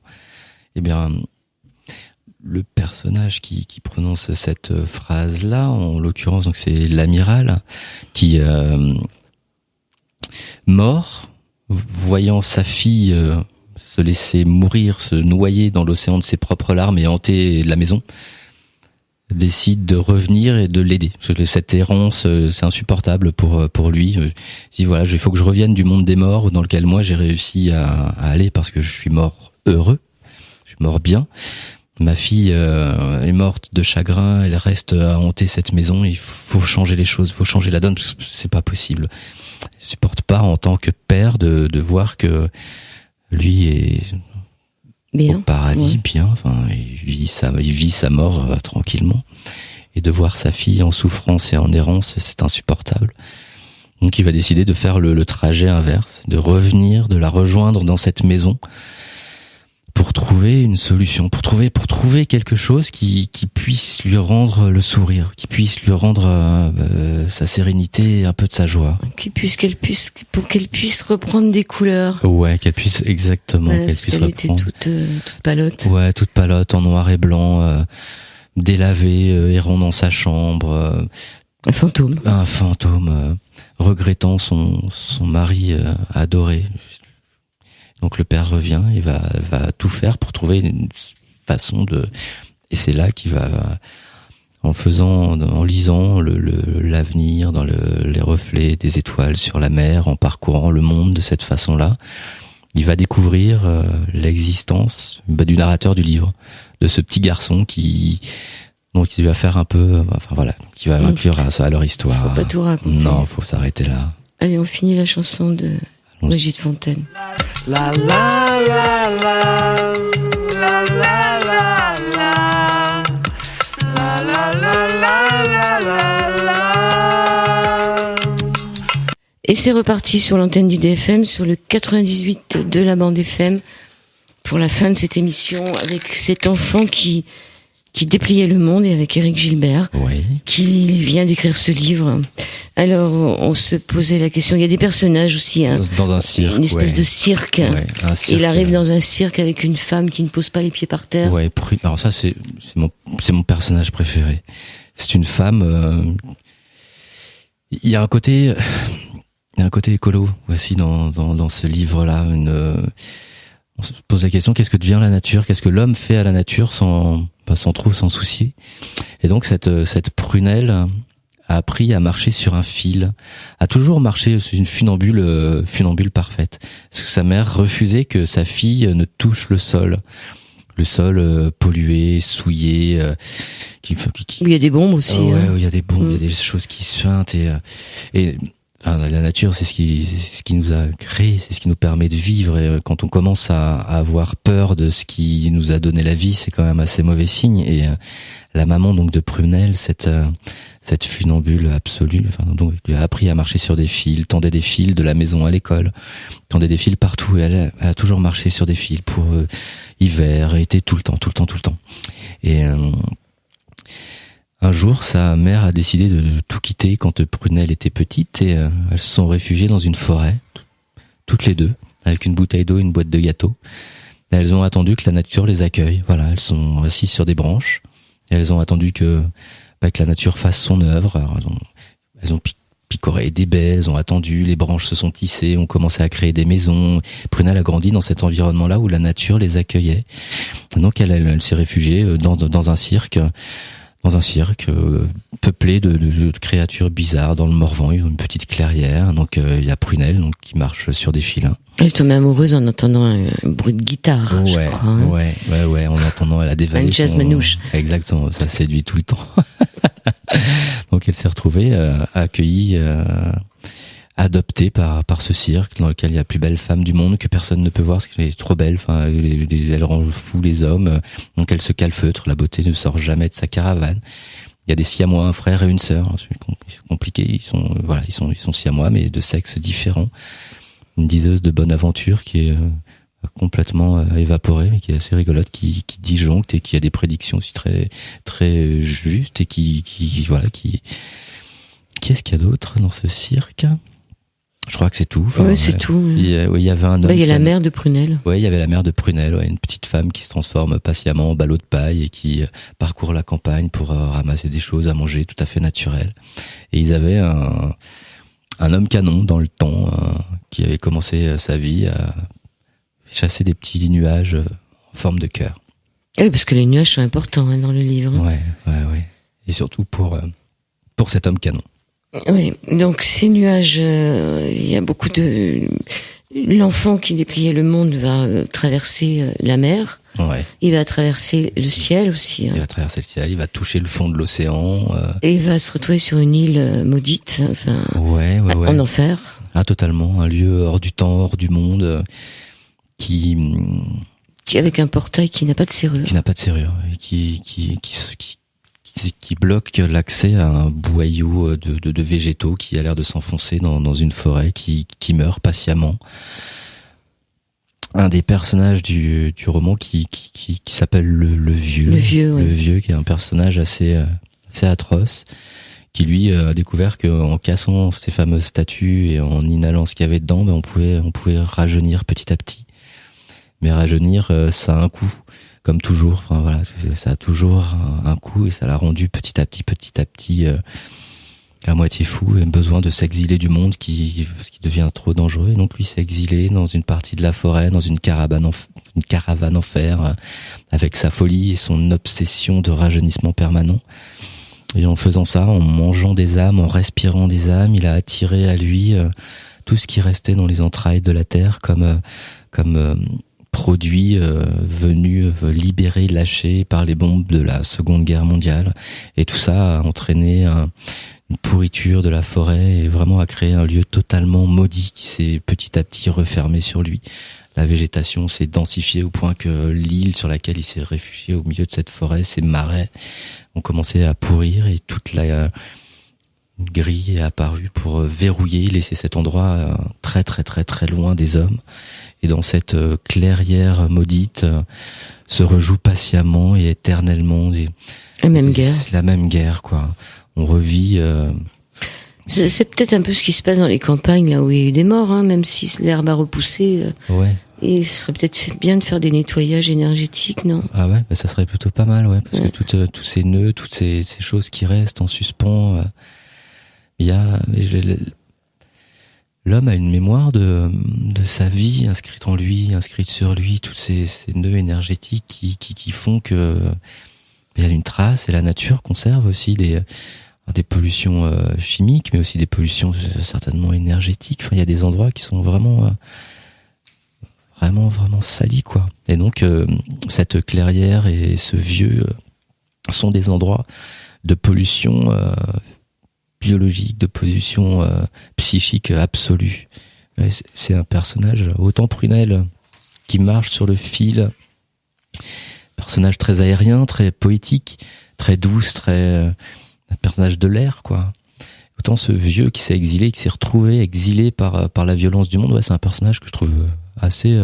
Eh bien, le personnage qui prononce cette phrase-là, en l'occurrence, donc c'est l'amiral qui mort, voyant sa fille se laisser mourir, se noyer dans l'océan de ses propres larmes et hanter la maison, décide de revenir et de l'aider. Parce que cette errance, c'est insupportable pour lui. Il dit voilà, il faut que je revienne du monde des morts dans lequel moi j'ai réussi à aller parce que je suis mort heureux, je suis mort bien. Ma fille est morte de chagrin, elle reste à hanter cette maison. Il faut changer les choses, il faut changer la donne, parce que c'est pas possible. Je supporte pas en tant que père de voir que lui est bien, au paradis, bien. Enfin, il vit sa mort tranquillement, et de voir sa fille en souffrance et en errance, c'est insupportable. Donc, il va décider de faire le trajet inverse, de revenir, de la rejoindre dans cette maison, pour trouver une solution, pour trouver quelque chose qui puisse lui rendre le sourire, qui puisse lui rendre sa sérénité et un peu de sa joie. Pour qu'elle puisse reprendre des couleurs. Ouais, qu'elle puisse exactement, qu'elle puisse reprendre. Était toute palote. Ouais, toute palote, en noir et blanc, délavée, errant dans sa chambre. Un fantôme. Regrettant son mari adoré. Donc le père revient, il va tout faire pour trouver une façon et c'est là qu'il va, en lisant l'avenir dans les reflets des étoiles sur la mer, en parcourant le monde de cette façon-là, il va découvrir l'existence du narrateur du livre, de ce petit garçon qui Donc il va faire un peu, enfin voilà, donc il va inclure à leur histoire. Faut pas tout raconter. Non, faut s'arrêter là. Allez, on finit la chanson de Brigitte Fontaine. La la la la la la la la la la la la la. Et c'est reparti sur l'antenne d'IDFM, sur le 98 de la bande FM, pour la fin de cette émission, avec cet enfant qui dépliait le monde, et avec Éric Gilbert, Oui. qui vient d'écrire ce livre. Alors, on se posait la question, il y a des personnages aussi, hein, Dans un cirque. une espèce de cirque. Ouais, un cirque. Il arrive dans un cirque avec une femme qui ne pose pas les pieds par terre. Ouais, alors ça c'est mon personnage préféré. C'est une femme. Il y a un côté écolo aussi dans ce livre-là. On se pose la question, qu'est-ce que devient la nature? Qu'est-ce que l'homme fait à la nature sans trop s'en soucier? Et donc cette prunelle a appris à marcher sur un fil, a toujours marché sur une funambule parfaite. Parce que sa mère refusait que sa fille ne touche le sol pollué, souillé, Il y a des bombes aussi. ouais, hein. il y a des bombes, il y a des choses qui suintent et la nature, c'est ce qui nous a créé, c'est ce qui nous permet de vivre. Et quand on commence à avoir peur de ce qui nous a donné la vie, c'est quand même assez mauvais signe. Et la maman donc de Prunelle, cette funambule absolue, donc lui a appris à marcher sur des fils, tendait des fils de la maison à l'école, tendait des fils partout. Et elle a toujours marché sur des fils pour hiver, été, tout le temps. Et un jour, sa mère a décidé de tout quitter quand Prunelle était petite, et elles se sont réfugiées dans une forêt, toutes les deux, avec une bouteille d'eau et une boîte de gâteaux. Et elles ont attendu que la nature les accueille. Voilà, elles sont assises sur des branches, et elles ont attendu que la nature fasse son œuvre. Alors, elles ont picoré des baies, elles ont attendu, les branches se sont tissées, ont commencé à créer des maisons. Prunelle a grandi dans cet environnement-là où la nature les accueillait. Donc elle s'est réfugiée dans un cirque. Peuplé de créatures bizarres dans le Morvan. Ils ont une petite clairière, donc il y a Prunelle donc qui marche sur des filins. Elle est tombée amoureuse en entendant un bruit de guitare, je crois. Hein. Ouais, en entendant, elle a dévalé un jazz manouche. Exactement, ça séduit tout le temps. Donc elle s'est retrouvée accueillie, adoptée par ce cirque dans lequel il y a la plus belle femme du monde que personne ne peut voir parce qu'elle est trop belle. Enfin, elle rend fou les hommes. Donc elle se calfeutre. La beauté ne sort jamais de sa caravane. Il y a des siamois, un frère et une sœur. C'est compliqué. Ils sont siamois, mais de sexes différents. Une diseuse de bonne aventure qui est complètement évaporée, mais qui est assez rigolote, qui disjoncte et qui a des prédictions aussi très très justes et qui qu'est-ce qu'il y a d'autre dans ce cirque? Je crois que c'est tout. Enfin, c'est tout. Il y avait un homme. Il y a la mère de Prunelle. Ouais, il y avait la mère de Prunelle, une petite femme qui se transforme patiemment en ballot de paille et qui parcourt la campagne pour ramasser des choses à manger tout à fait naturelles. Et ils avaient un homme canon dans le temps qui avait commencé sa vie à chasser des petits nuages en forme de cœur. Oui, parce que les nuages sont importants dans le livre. Ouais. Et surtout pour cet homme canon. Oui, donc ces nuages, il y a beaucoup de... L'enfant qui dépliait le monde va traverser la mer. Ouais. Il va traverser le ciel aussi. Il va traverser le ciel, il va toucher le fond de l'océan. Et il va se retrouver sur une île maudite, ouais. En enfer. Ah, totalement, un lieu hors du temps, hors du monde, qui avec un portail qui n'a pas de serrure. Qui n'a pas de serrure, et qui bloque l'accès à un boyau de végétaux qui a l'air de s'enfoncer dans une forêt qui meurt patiemment. Un des personnages du roman qui s'appelle le vieux. Le vieux, ouais. Le vieux, qui est un personnage assez atroce, qui lui a découvert qu'en cassant ces fameuses statues et en inhalant ce qu'il y avait dedans, on pouvait rajeunir petit à petit. Mais rajeunir, ça a un coût. Comme toujours, enfin voilà, ça a toujours un coût et ça l'a rendu petit à petit à moitié fou et besoin de s'exiler du monde parce qu'il devient trop dangereux. Et donc lui s'est exilé dans une partie de la forêt, dans une caravane en fer, avec sa folie et son obsession de rajeunissement permanent. Et en faisant ça, en mangeant des âmes, en respirant des âmes, il a attiré à lui tout ce qui restait dans les entrailles de la terre comme produits venus libérés, lâchés par les bombes de la Seconde Guerre mondiale. Et tout ça a entraîné une pourriture de la forêt et vraiment a créé un lieu totalement maudit qui s'est petit à petit refermé sur lui. La végétation s'est densifiée au point que l'île sur laquelle il s'est réfugié au milieu de cette forêt, ces marais, ont commencé à pourrir et toute la grille est apparue pour verrouiller, laisser cet endroit très très très très loin des hommes. Et dans cette clairière maudite se rejoue patiemment et éternellement la même guerre. La même guerre, quoi. On revit. C'est peut-être un peu ce qui se passe dans les campagnes, là où il y a eu des morts, hein, même si l'herbe a repoussé. Ouais. Et ce serait peut-être bien de faire des nettoyages énergétiques, non? Ah ouais, bah ça serait plutôt pas mal, ouais, parce que tous ces nœuds, toutes ces choses qui restent en suspens, il y a l'homme a une mémoire de sa vie inscrite en lui, inscrite sur lui, tous ces nœuds énergétiques qui font que il y a une trace, et la nature conserve aussi des pollutions chimiques, mais aussi des pollutions certainement énergétiques. Enfin, il y a des endroits qui sont vraiment salis, quoi. Et donc cette clairière et ce vieux sont des endroits de pollution biologique, de pollution psychique absolue. C'est un personnage autant prunelle qui marche sur le fil, personnage très aérien, très poétique, très douce, un personnage de l'air, quoi. Autant ce vieux qui s'est exilé, qui s'est retrouvé exilé par la violence du monde, ouais, c'est un personnage que je trouve assez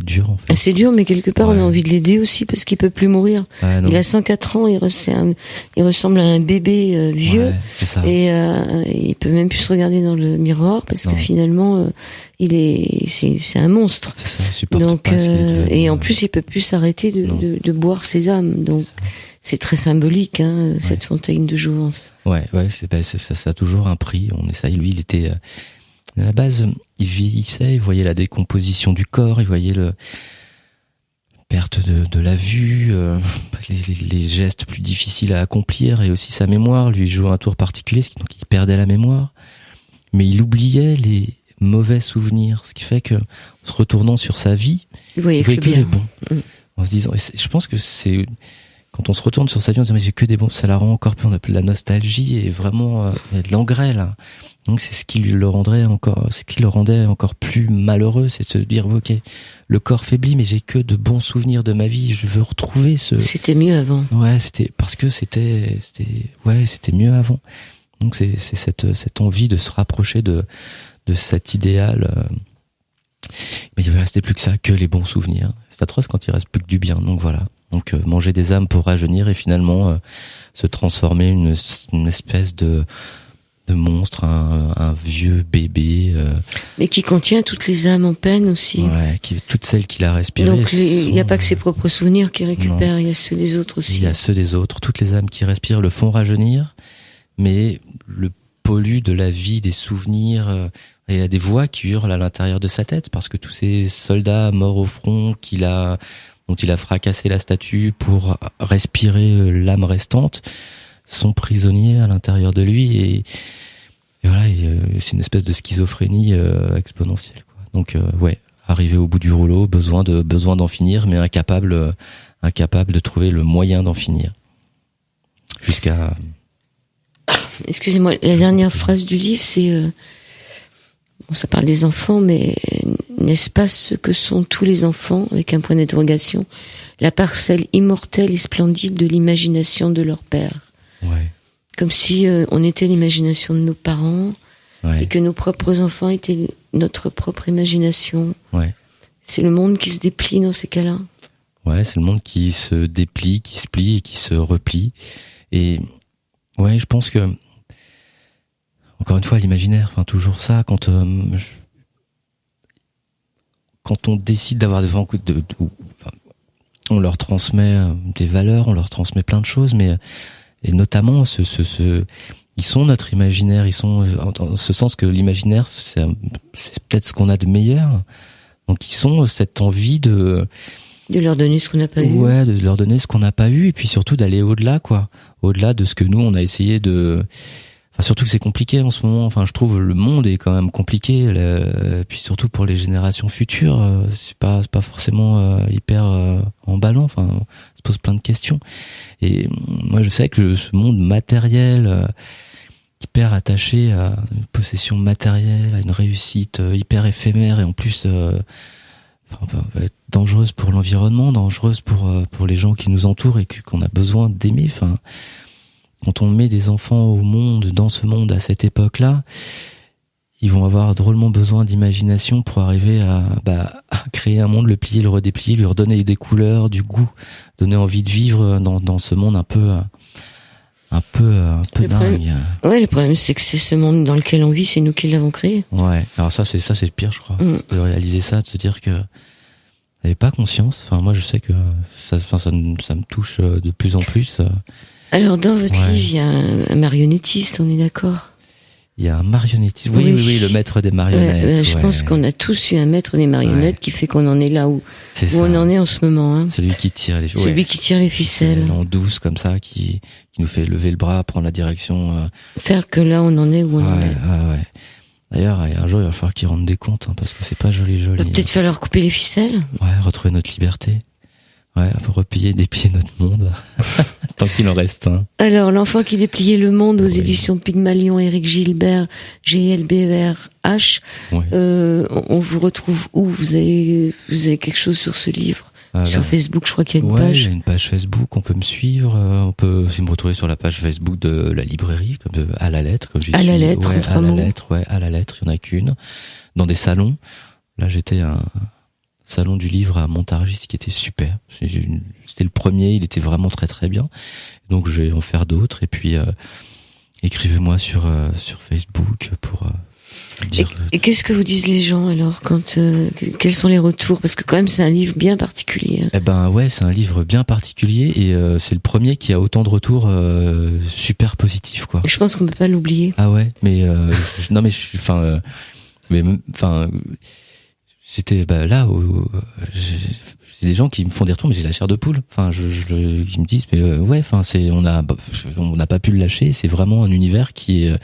dur, en fait. Assez dur, mais quelque part, on a envie de l'aider aussi, parce qu'il peut plus mourir. Ouais, il a 104 ans, il ressemble à un bébé vieux, ouais, c'est ça. Et il peut même plus se regarder dans le miroir, parce que finalement, c'est un monstre. C'est ça, il supporte donc, pas ce qu'il est devenu. et en plus, il peut plus s'arrêter de boire ses âmes. Donc, c'est très symbolique, hein, cette fontaine de jouvence. Ouais, ça a toujours un prix. On essaye. Lui, il était à la base, il vieillissait, il voyait la décomposition du corps, il voyait la perte de la vue, les gestes plus difficiles à accomplir, et aussi sa mémoire lui jouait un tour particulier, donc il perdait la mémoire, mais il oubliait les mauvais souvenirs, ce qui fait que, en se retournant sur sa vie, il voyait que les bons. En se disant, je pense que c'est quand on se retourne sur sa vie, on se dit mais j'ai que des bons, ça la rend encore plus, on appelle la nostalgie, et vraiment il y a de l'engrais là. Donc c'est ce qui le rendait encore plus malheureux, c'est de se dire ok, le corps faiblit, mais j'ai que de bons souvenirs de ma vie, je veux retrouver C'était mieux avant. Ouais, c'était mieux avant. Donc c'est cette envie de se rapprocher de cet idéal. Mais il ne restait plus que ça, que les bons souvenirs. C'est atroce quand il reste plus que du bien. Donc voilà. Donc manger des âmes pour rajeunir et finalement se transformer une espèce de monstre, un vieux bébé. Mais qui contient toutes les âmes en peine aussi. Ouais, toutes celles qu'il a respirées. Donc il n'y a pas que ses propres souvenirs qu'il récupère, il y a ceux des autres aussi. Il y a ceux des autres. Toutes les âmes qui respirent le font rajeunir, mais le polluent de la vie, des souvenirs. Il y a des voix qui hurlent à l'intérieur de sa tête parce que tous ces soldats morts au front dont il a fracassé la statue pour respirer l'âme restante, sont prisonniers à l'intérieur de lui, et voilà, c'est une espèce de schizophrénie exponentielle, quoi. Donc arrivé au bout du rouleau, besoin d'en finir, mais incapable de trouver le moyen d'en finir. Jusqu'à... Excusez-moi, la dernière phrase du livre, c'est... ça parle des enfants, mais n'est-ce pas ce que sont tous les enfants, avec un point d'interrogation, la parcelle immortelle et splendide de l'imagination de leur père. Ouais. Comme si on était l'imagination de nos parents, et que nos propres enfants étaient notre propre imagination. Ouais. C'est le monde qui se déplie dans ces cas-là. Ouais, c'est le monde qui se déplie, qui se plie et qui se replie. Et ouais, je pense que encore une fois, l'imaginaire, enfin toujours ça, quand on décide d'avoir devant on leur transmet des valeurs, on leur transmet plein de choses, mais et notamment ils sont notre imaginaire, ils sont en ce sens que l'imaginaire c'est peut-être ce qu'on a de meilleur. Donc ils sont cette envie de leur donner ce qu'on n'a pas eu. Ouais, de leur donner ce qu'on n'a pas eu, et puis surtout d'aller au-delà, quoi. Au-delà de ce que nous on a essayé de Enfin, surtout que c'est compliqué en ce moment. Enfin, je trouve le monde est quand même compliqué. Puis surtout pour les générations futures, c'est pas forcément hyper emballant. Enfin, on se pose plein de questions. Et moi, je sais que ce monde matériel, hyper attaché à une possession matérielle, à une réussite hyper éphémère et en plus peut être dangereuse pour l'environnement, dangereuse pour les gens qui nous entourent et qu'on a besoin d'aimer. Enfin, quand on met des enfants au monde, dans ce monde, à cette époque-là, ils vont avoir drôlement besoin d'imagination pour arriver à créer un monde, le plier, le redéplier, lui redonner des couleurs, du goût, donner envie de vivre dans ce monde un peu dingue. Ouais, le problème, c'est que c'est ce monde dans lequel on vit, c'est nous qui l'avons créé. Ouais, alors ça c'est le pire, je crois, de réaliser ça, de se dire que j'avais pas conscience. Enfin, moi, je sais que ça me touche de plus en plus. Alors, dans votre livre, il y a un marionnettiste, on est d'accord? Il y a un marionnettiste. Oui, le maître des marionnettes. Je pense qu'on a tous eu un maître des marionnettes qui fait qu'on en est là où on en est en ce moment. Hein. Celui qui tire les ficelles. En douce, comme ça, qui nous fait lever le bras, prendre la direction. Faire que là, on en est où on en est. Ouais. D'ailleurs, un jour, il va falloir qu'ils rendent des comptes, hein, parce que c'est pas joli. Il va peut-être falloir couper les ficelles. Ouais, retrouver notre liberté. Ouais, replier, déplier notre monde. Tant qu'il en reste un. Alors, L'enfant qui dépliait le monde aux éditions Pygmalion, Éric Gilbert, GLBRH. Ouais. On vous retrouve où? Vous avez quelque chose sur ce livre? Sur Facebook, je crois qu'il y a une page. Ouais, il y a une page Facebook, on peut me suivre. On peut aussi me retrouver sur la page Facebook de la librairie, comme à la lettre, comme j'y suis. À la lettre, à la lettre, il y en a qu'une. Dans des salons. Là, j'étais à un salon du livre à Montargis qui était super. C'était le premier, il était vraiment très très bien. Donc je vais en faire d'autres et puis écrivez-moi sur Facebook pour dire. Et qu'est-ce que vous disent les gens alors quand quels sont les retours? Parce que quand même c'est un livre bien particulier. Eh ben ouais, c'est un livre bien particulier et c'est le premier qui a autant de retours super positifs quoi. Et je pense qu'on peut pas l'oublier. Ah ouais, mais non mais j'étais là où j'ai des gens qui me font des retours mais j'ai la chair de poule. Enfin qui me disent mais on n'a pas pu le lâcher, c'est vraiment un univers qui est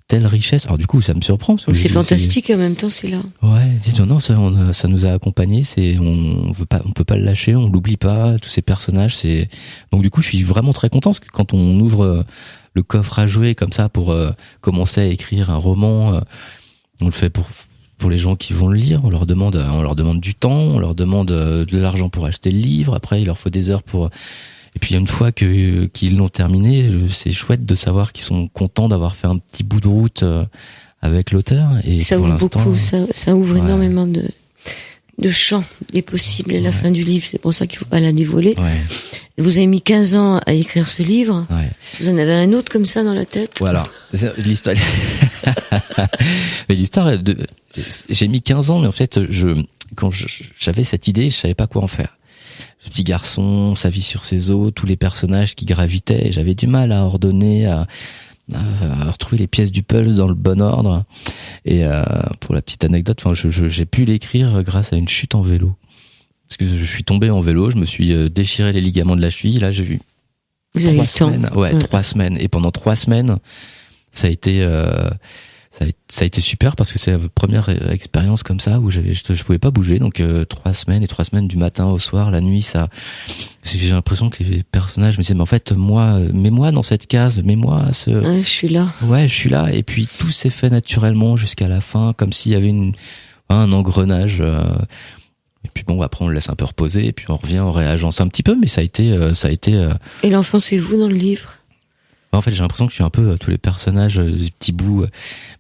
telle richesse. Alors du coup ça me surprend. Donc c'est fantastique et en même temps c'est là. Ouais, disons non, ça nous a accompagnés, on peut pas le lâcher, on l'oublie pas, tous ces personnages, donc du coup je suis vraiment très content parce que quand on ouvre le coffre à jouer comme ça pour commencer à écrire un roman, on le fait pour les gens qui vont le lire, on leur demande du temps, on leur demande de l'argent pour acheter le livre, après il leur faut des heures et puis une fois qu'ils l'ont terminé, c'est chouette de savoir qu'ils sont contents d'avoir fait un petit bout de route avec l'auteur. Et ça ouvre beaucoup, ça ouvre énormément de champs des possibles à la fin du livre, c'est pour ça qu'il faut pas la dévoiler. Ouais. Vous avez mis 15 ans à écrire ce livre. Ouais. Vous en avez un autre comme ça dans la tête? Voilà. L'histoire. Mais l'histoire j'ai mis 15 ans, mais en fait, quand j'avais cette idée, je savais pas quoi en faire. Ce petit garçon, sa vie sur ses os, tous les personnages qui gravitaient, j'avais du mal à ordonner, à retrouver les pièces du puzzle dans le bon ordre. Et pour la petite anecdote, j'ai pu l'écrire grâce à une chute en vélo. Parce que je suis tombé en vélo, je me suis déchiré les ligaments de la cheville. Là, j'ai eu 3 semaines. Ouais, 3 semaines. Et pendant 3 semaines, ça a été super parce que c'est la première expérience comme ça où je pouvais pas bouger. Donc 3 semaines du matin au soir, la nuit, j'ai l'impression que les personnages me disaient mais en fait mets-moi dans cette case, mets-moi je suis là. Ouais, je suis là. Et puis tout s'est fait naturellement jusqu'à la fin, comme s'il y avait un engrenage. Et puis bon, après on le laisse un peu reposer et puis on revient, on réagence un petit peu, mais ça a été. Et l'enfant, c'est vous dans le livre? En fait, j'ai l'impression que je suis un peu tous les personnages, des petits bouts,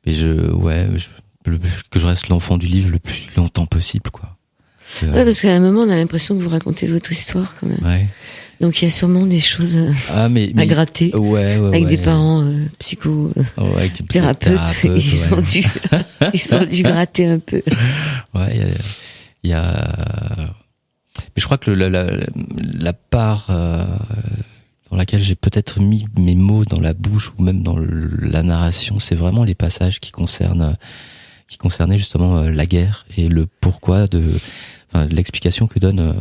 mais que je reste l'enfant du livre le plus longtemps possible, quoi. Ouais, parce qu'à un moment, on a l'impression que vous racontez votre histoire, quand même. Ouais. Donc, il y a sûrement des choses à gratter. Avec des parents psychothérapeutes. Ils ont dû gratter un peu. Ouais, il y a... Mais je crois que la part... dans laquelle j'ai peut-être mis mes mots dans la bouche ou même dans la narration, c'est vraiment les passages qui concernaient justement la guerre et le pourquoi l'explication que donne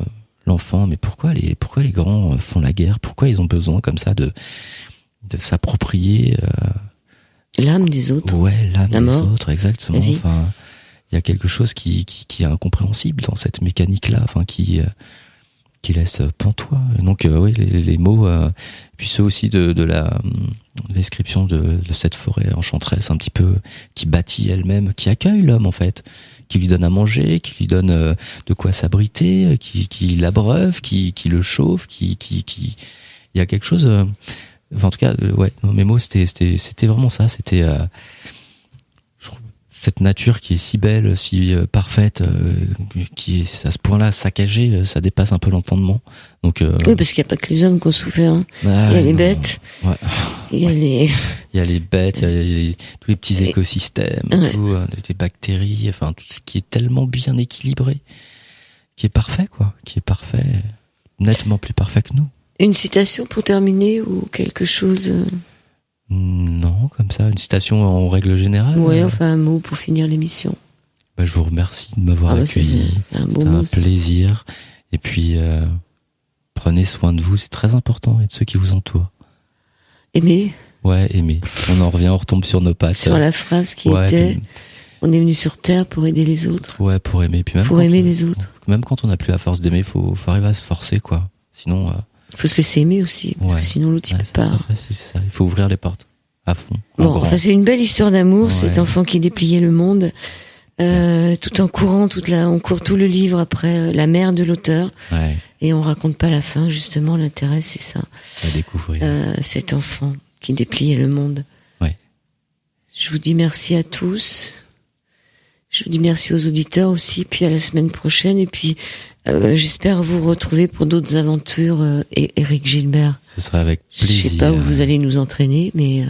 l'enfant. Mais pourquoi les grands font la guerre? Pourquoi ils ont besoin comme ça de s'approprier L'âme des autres. Ouais, l'âme La des mort, autres, exactement. la vie. Enfin, il y a quelque chose qui est incompréhensible dans cette mécanique-là, enfin qui laisse pantois. Et donc oui, les mots, puis ceux aussi de la description de cette forêt enchanteresse, un petit peu qui bâtit elle-même, qui accueille l'homme en fait, qui lui donne à manger, qui lui donne de quoi s'abriter, qui l'abreuve, qui le chauffe, qui il y a quelque chose. Enfin, en tout cas, ouais, mes mots c'était vraiment ça. C'était cette nature qui est si belle, si parfaite, qui est à ce point-là saccagée, ça dépasse un peu l'entendement. Donc Oui, parce qu'il n'y a pas que les hommes qui ont souffert. Hein. Il y a les bêtes. Ouais. Il y a les... Il y a les bêtes, il y a tous les petits écosystèmes, Ouais. tout, les bactéries, enfin tout ce qui est tellement bien équilibré, qui est parfait quoi, qui est parfait, nettement plus parfait que nous. Une citation pour terminer ou quelque chose Non, comme ça, une citation en règle générale. Ouais, enfin un mot pour finir l'émission. Bah, je vous remercie de m'avoir Ah ouais, accueilli. c'est un beau C'était mot. un plaisir. Et puis, prenez soin de vous, c'est très important, et de ceux qui vous entourent. Aimer, Ouais, aimez. On en revient, on retombe sur nos pattes. sur la phrase qui Ouais, était puis- on est venu sur Terre pour aider les autres. ouais, pour aimer. Puis même Pour quand aimer on- les autres. Même quand on n'a plus la force d'aimer, faut arriver à se forcer, quoi. Sinon, Il faut se laisser aimer aussi, parce Ouais. que sinon l'autre il ouais, peut c'est pas. pas facile, c'est ça. Il faut ouvrir les portes à fond. en Bon, grand. enfin c'est une belle histoire d'amour, cet Ouais. enfant qui dépliait le monde, tout en courant on court tout le livre après la mère de l'auteur, Ouais, et on raconte pas la fin. Justement, l'intérêt c'est ça, à découvrir. cet enfant qui dépliait le monde. Ouais. Je vous dis merci à tous. Je vous dis merci aux auditeurs aussi, puis à la semaine prochaine, et puis j'espère vous retrouver pour d'autres aventures. Éric Gilbert, Ce serait avec je plaisir. sais pas où vous allez nous entraîner, mais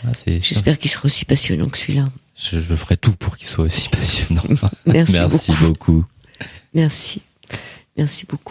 Ah, j'espère qu'il sera aussi passionnant que celui-là. je ferai tout pour qu'il soit aussi passionnant. Merci Merci beaucoup. Merci beaucoup.